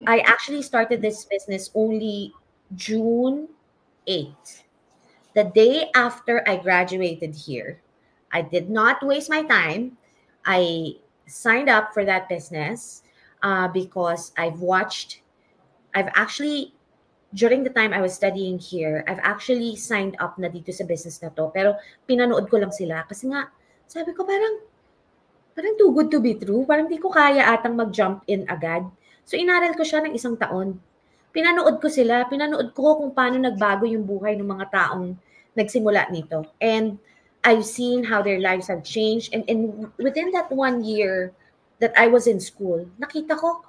I actually started this business only June 8th, the day after I graduated here. I did not waste my time. I signed up for that business because I've actually, during the time I was studying here, I've actually signed up na dito sa business na to. Pero pinanood ko lang sila kasi nga, sabi ko parang too good to be true. Parang di ko kaya atang mag-jump in agad. So inaral ko siya ng 1 taon. Pinanood ko sila, pinanood ko kung paano nagbago yung buhay ng mga taong nagsimula nito. And I've seen how their lives have changed. And within that 1 year that I was in school, nakita ko,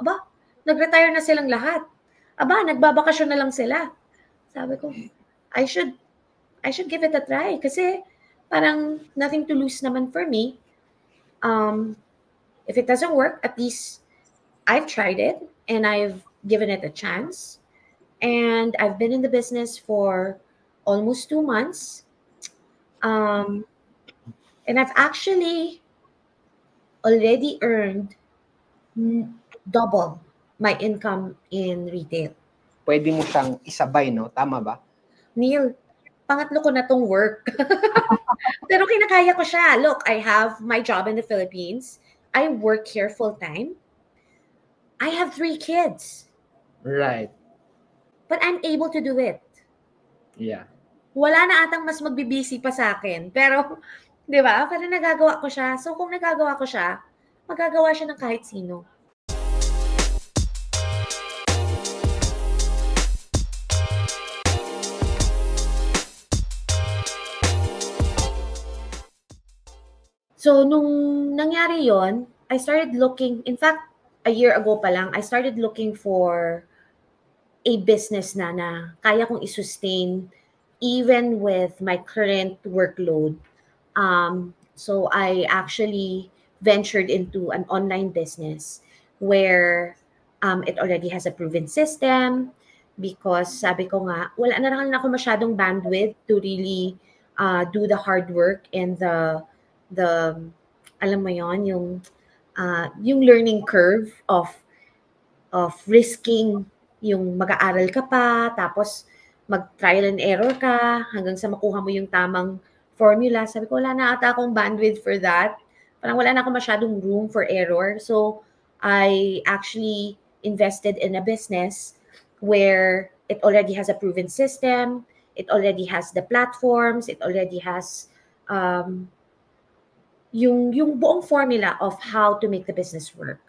nag-retire na silang lahat. Nagbabakasyon na lang sila. Sabi ko, I should give it a try kasi parang nothing to lose naman for me. If it doesn't work, at least I've tried it and I've given it a chance. And I've been in the business for almost 2 months. And I've actually already earned double my income in retail. Pwede mo siyang isabay, no? Tama ba? Neil, pangatlo ko na tong work. Pero kinakaya ko siya. Look, I have my job in the Philippines. I work here full-time. I have 3 kids. Right. But I'm able to do it. Yeah. Wala na atang mas magbibisi pa sa akin. Pero, di ba? Pero nagagawa ko siya. So, kung nagagawa ko siya, magagawa siya ng kahit sino. So, nung nangyari yon, I started looking, in fact, a year ago pa lang, I started looking for a business na kaya kong i-sustain even with my current workload. So, I actually ventured into an online business where it already has a proven system because sabi ko nga, wala na rin ako masyadong bandwidth to really do the hard work and the alam mo yon, yung learning curve of risking yung mag-aaral ka pa, tapos mag-trial and error ka hanggang sa makuha mo yung tamang formula. Sabi ko, wala na ata akong bandwidth for that. Parang wala na akong masyadong room for error. So, I actually invested in a business where it already has a proven system, it already has the platforms, it already has yung buong formula of how to make the business work.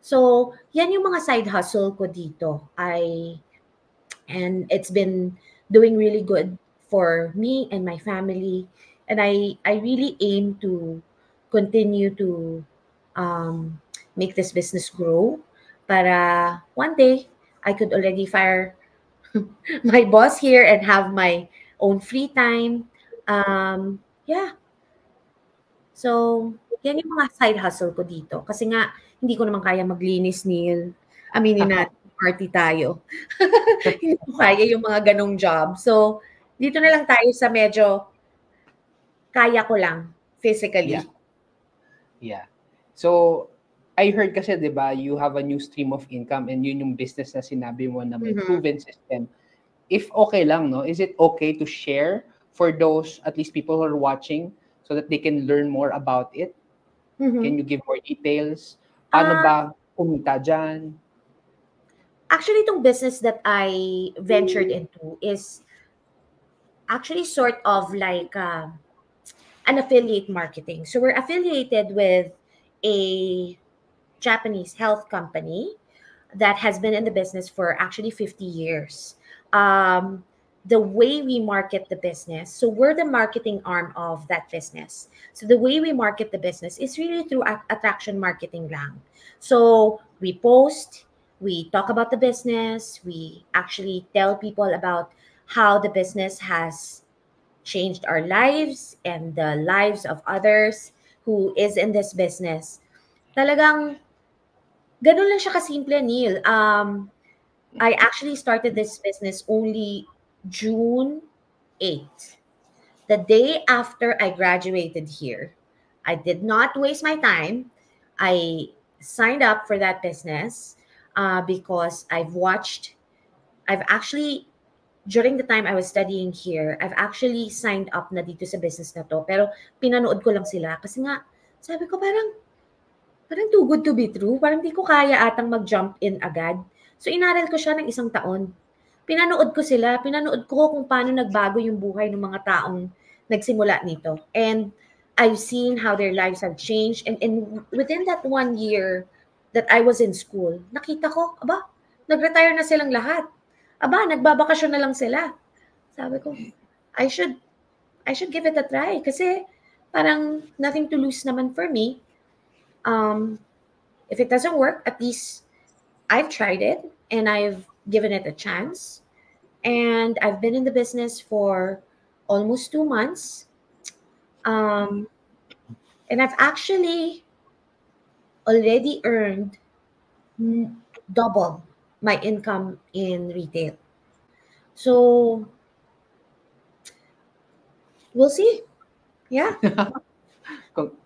So, yan yung mga side hustle ko dito. And it's been doing really good for me and my family. And I really aim to continue to make this business grow para one day I could already fire my boss here and have my own free time. Yeah. So, yan yung mga side hustle ko dito. Kasi nga, hindi ko naman kaya maglinis, Neil. Aminin natin, party tayo. Hindi ko kaya yung mga ganong job. So, dito na lang tayo sa medyo kaya ko lang physically. Yeah. So, I heard kasi, di ba, you have a new stream of income and yun yung business na sinabi mo na may proven system. If okay lang, no, is it okay to share for those, at least people who are watching, so that they can learn more about it? Can you give more details? Paano ba kumita dyan? Actually, itong business that I ventured into is actually sort of like an affiliate marketing. So we're affiliated with a Japanese health company that has been in the business for actually 50 years. The way we market the business, so we're the marketing arm of that business. So the way we market the business is really through attraction marketing lang. So we post, we talk about the business, we actually tell people about how the business has changed our lives and the lives of others who is in this business. Talagang ganun lang siya kasimple, Neil. I actually started this business only June 8th, the day after I graduated here. I did not waste my time. I signed up for that business because I've actually, during the time I was studying here, I've actually signed up na dito sa business na to. Pero pinanood ko lang sila kasi nga, sabi ko parang too good to be true. Parang di ko kaya atang mag-jump in agad. So inaral ko siya ng 1 taon. Pinanood ko sila, pinanood ko kung paano nagbago yung buhay ng mga taong nagsimula nito. And I've seen how their lives have changed. And within that 1 year that I was in school, nakita ko, aba, nag-retire na silang lahat. Aba, nagbabakasyon na lang sila. Sabi ko, I should give it a try kasi parang nothing to lose naman for me. If it doesn't work, at least I've tried it and I've given it a chance. And I've been in the business for almost 2 months. And I've actually already earned double my income in retail. So we'll see. Yeah.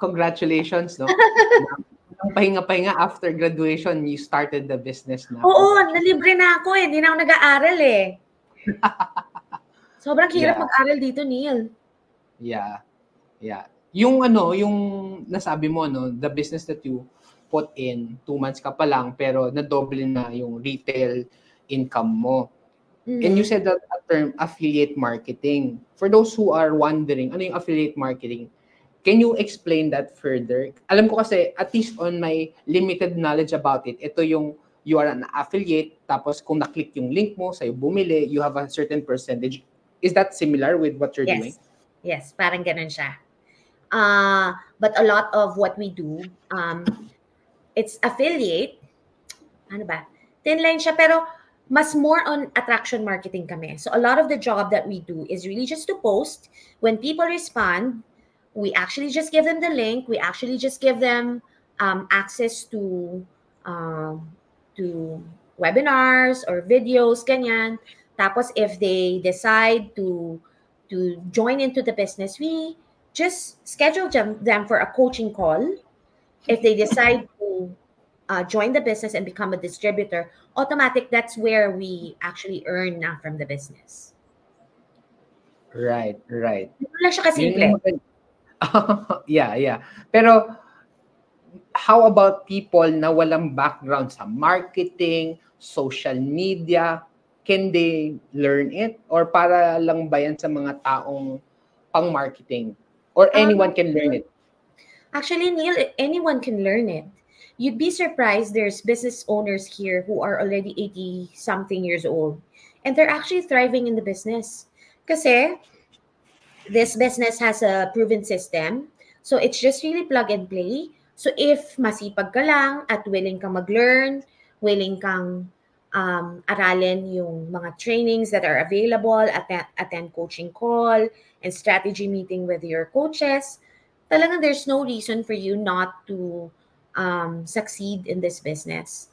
Congratulations, no? Ang pahinga-pahinga after graduation, you started the business na. Oo, nalibre na ako eh. Hindi na ako nag-aaral eh. Sobrang hirap mag-aral dito, Neil. Yeah. Yung nasabi mo, no, the business that you put in, 2 months ka pa lang, pero nadoble na yung retail income mo. And you said that a term, affiliate marketing. For those who are wondering, ano yung affiliate marketing? Can you explain that further? Alam ko kasi, at least on my limited knowledge about it, ito yung you are an affiliate, tapos kung na-click yung link mo, sa'yo bumili, you have a certain percentage. Is that similar with what you're doing? Yes, parang ganun siya. But a lot of what we do, it's affiliate. Ano ba? Thin line siya, pero mas more on attraction marketing kami. So a lot of the job that we do is really just to post. When people respond, we actually just give them the link. We actually just give them access to webinars or videos, ganyan. Tapos if they decide to join into the business, we just schedule them for a coaching call. If they decide to join the business and become a distributor, automatic, that's where we actually earn na from the business. Right. Wala siya kasimple. Yeah. Pero how about people na walang background sa marketing, social media? Can they learn it? Or para lang ba yan sa mga taong pang-marketing? Or anyone can learn it? Actually, Neil, anyone can learn it. You'd be surprised there's business owners here who are already 80-something years old. And they're actually thriving in the business. Kasi this business has a proven system. So it's just really plug and play. So if masipag ka lang at willing kang mag-learn, willing kang aralin yung mga trainings that are available, attend coaching call, and strategy meeting with your coaches, talagang there's no reason for you not to succeed in this business.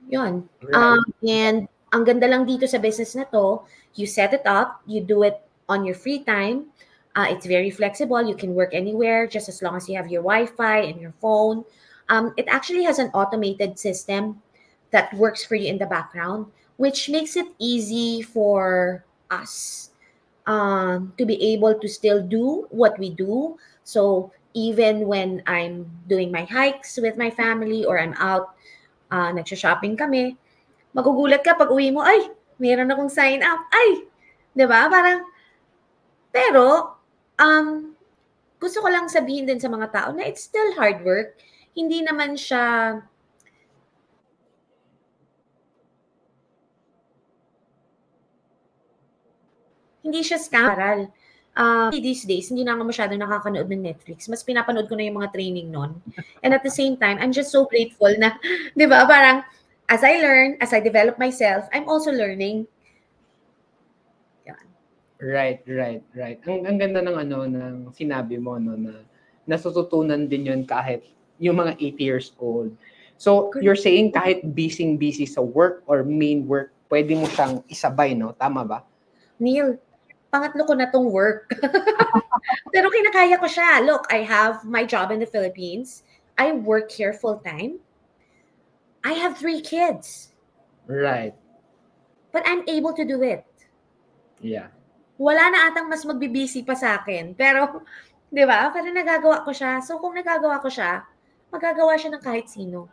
Yun. Right. And ang ganda lang dito sa business na to, you set it up, you do it on your free time. It's very flexible. You can work anywhere just as long as you have your Wi-Fi and your phone. It actually has an automated system that works for you in the background, which makes it easy for us to be able to still do what we do. So even when I'm doing my hikes with my family or I'm out, nagsha-shopping kami, magugulat ka pag uwi mo, ay, meron akong sign up. Ay, di ba? Parang, pero, gusto ko lang sabihin din sa mga tao na it's still hard work. Hindi naman siya scam. These days, hindi na ako masyado nakakanood ng Netflix. Mas pinapanood ko na yung mga training nun. And at the same time, I'm just so grateful na, di ba, parang, as I learn, as I develop myself, I'm also learning. Yan. Right. Ang ganda ng ng sinabi mo, no, na natututunan din yun kahit yung mga 80 years old. So, you're saying kahit busy sa work or main work, pwede mo siyang isabay, no? Tama ba? Neil, pangatlo ko na tong work. Pero kinakaya ko siya. Look, I have my job in the Philippines. I work here full-time. I have 3 kids. Right. But I'm able to do it. Yeah. Wala na atang mas magbibisi pa sa akin. Pero, di ba? Pero nagagawa ko siya. So, kung nagagawa ko siya, magagawa siya ng kahit sino.